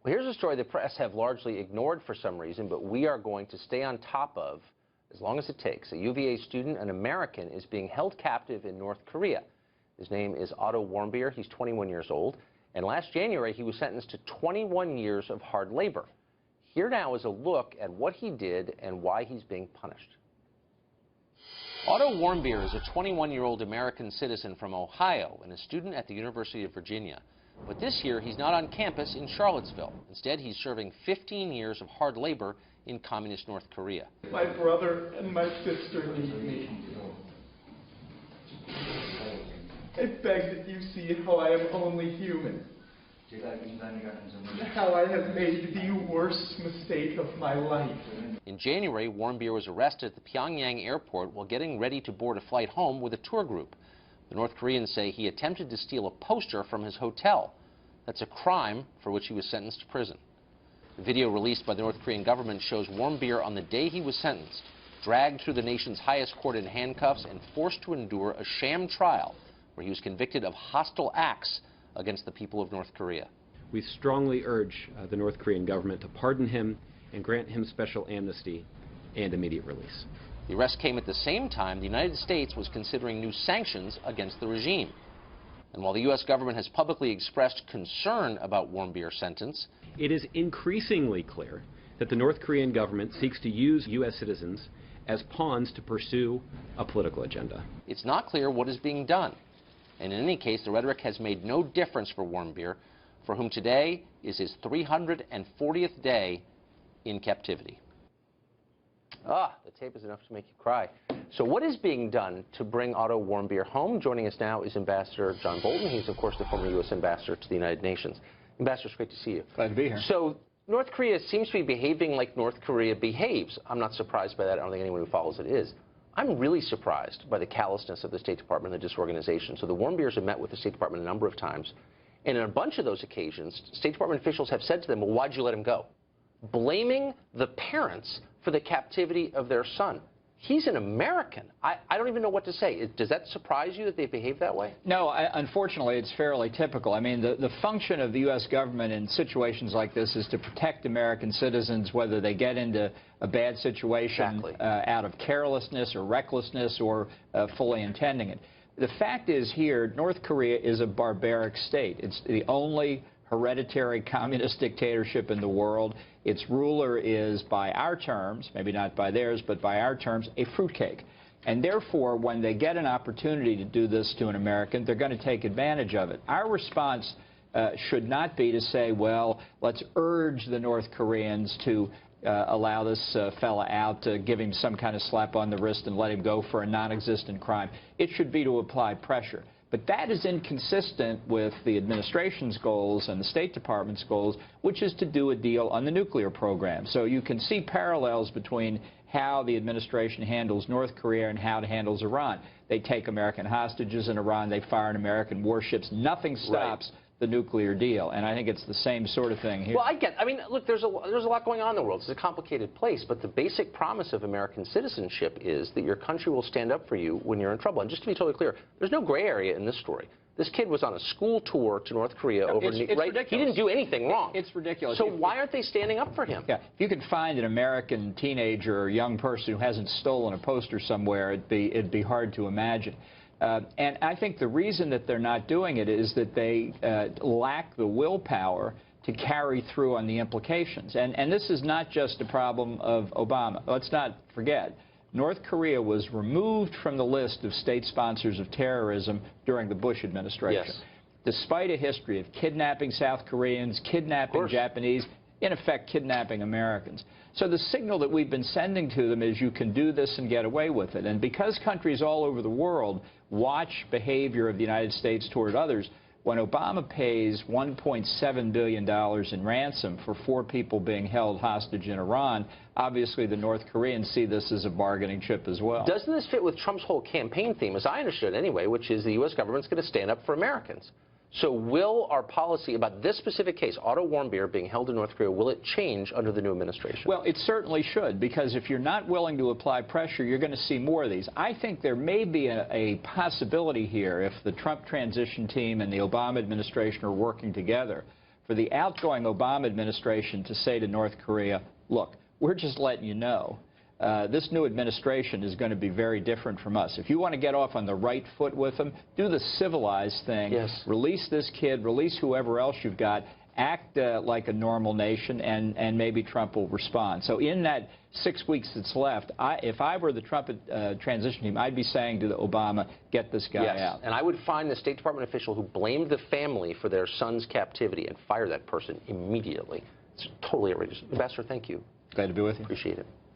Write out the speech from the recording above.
Well, here's a story the press have largely ignored for some reason, but we are going to stay on top of as long as it takes. A UVA student, an American, is being held captive in North Korea. His name is Otto Warmbier. He's 21 years old. And last January, he was sentenced to 21 years of hard labor. Here now is a look at what he did and why he's being punished. Otto Warmbier is a 21-year-old American citizen from Ohio and a student at the University of Virginia. But this year, he's not on campus in Charlottesville. Instead, he's serving 15 years of hard labor in communist North Korea. My brother and my sister need me. I beg that you see how I am only human. How I have made the worst mistake of my life. In January, Warmbier was arrested at the Pyongyang airport while getting ready to board a flight home with a tour group. The North Koreans say he attempted to steal a poster from his hotel. That's a crime for which he was sentenced to prison. The video released by the North Korean government shows Warmbier on the day he was sentenced, dragged through the nation's highest court in handcuffs and forced to endure a sham trial where he was convicted of hostile acts against the people of North Korea. We strongly urge the North Korean government to pardon him and grant him special amnesty and immediate release. The arrest came at the same time the United States was considering new sanctions against the regime. And while the U.S. government has publicly expressed concern about Warmbier's sentence, it is increasingly clear that the North Korean government seeks to use U.S. citizens as pawns to pursue a political agenda. It's not clear what is being done. And in any case, the rhetoric has made no difference for Warmbier, for whom today is his 340th day in captivity. The tape is enough to make you cry. So what is being done to bring Otto Warmbier home? Joining us now is Ambassador John Bolton. He's, of course, the former U.S. Ambassador to the United Nations. Ambassador, it's great to see you. Glad to be here. So North Korea seems to be behaving like North Korea behaves. I'm not surprised by that. I don't think anyone who follows it is. I'm really surprised by the callousness of the State Department and the disorganization. So the Warmbiers have met with the State Department a number of times. And in a bunch of those occasions, State Department officials have said to them, well, why'd you let him go? Blaming the parents for the captivity of their son. He's an American. I don't even know what to say. Does that surprise you that they behave that way? No, unfortunately, it's fairly typical. I mean, the function of the U.S. government in situations like this is to protect American citizens, whether they get into a bad situation out of carelessness or recklessness or fully intending it. The fact is here, North Korea is a barbaric state. It's the only hereditary communist dictatorship in the world. Its ruler is, by our terms, maybe not by theirs, but by our terms, a fruitcake. And therefore, when they get an opportunity to do this to an American, they're going to take advantage of it. Our response should not be to say, well, let's urge the North Koreans to allow this fella out, to give him some kind of slap on the wrist and let him go for a non-existent crime. It should be to apply pressure. But that is inconsistent with the administration's goals and the State Department's goals, which is to do a deal on the nuclear program. So you can see parallels between how the administration handles North Korea and how it handles Iran. They take American hostages in Iran. They fire on American warships. Nothing stops the nuclear deal, and I think it's the same sort of thing here. Well, I mean, look, there's a lot going on in the world. It's a complicated place, but the basic promise of American citizenship is that your country will stand up for you when you're in trouble. And just to be totally clear, there's no gray area in this story. This kid was on a school tour to North Korea ridiculous. He didn't do anything wrong. It's ridiculous. So why aren't they standing up for him? Yeah, if you could find an American teenager or young person who hasn't stolen a poster somewhere, it'd be hard to imagine. And I think the reason that they're not doing it is that they lack the willpower to carry through on the implications. And this is not just a problem of Obama. Let's not forget, North Korea was removed from the list of state sponsors of terrorism during the Bush administration. Yes. Despite a history of kidnapping South Koreans, kidnapping Japanese, in effect kidnapping Americans. So the signal that we've been sending to them is you can do this and get away with it. And because countries all over the world watch behavior of the United States toward others, when Obama pays $1.7 billion in ransom for 4 people being held hostage in Iran, obviously the North Koreans see this as a bargaining chip as well. Doesn't this fit with Trump's whole campaign theme, as I understood anyway, which is the U.S. government's going to stand up for Americans? So will our policy about this specific case, Otto Warmbier being held in North Korea, will it change under the new administration? Well, it certainly should, because if you're not willing to apply pressure, you're going to see more of these. I think there may be a possibility here, if the Trump transition team and the Obama administration are working together, for the outgoing Obama administration to say to North Korea, look, we're just letting you know, this new administration is going to be very different from us. If you want to get off on the right foot with them, do the civilized thing. Yes. Release this kid, release whoever else you've got, act like a normal nation, and maybe Trump will respond. So in that 6 weeks that's left, if I were the Trump transition team, I'd be saying to Obama, get this guy out. And I would find the State Department official who blamed the family for their son's captivity and fire that person immediately. It's totally outrageous. Ambassador, thank you. Glad to be with you. Appreciate it.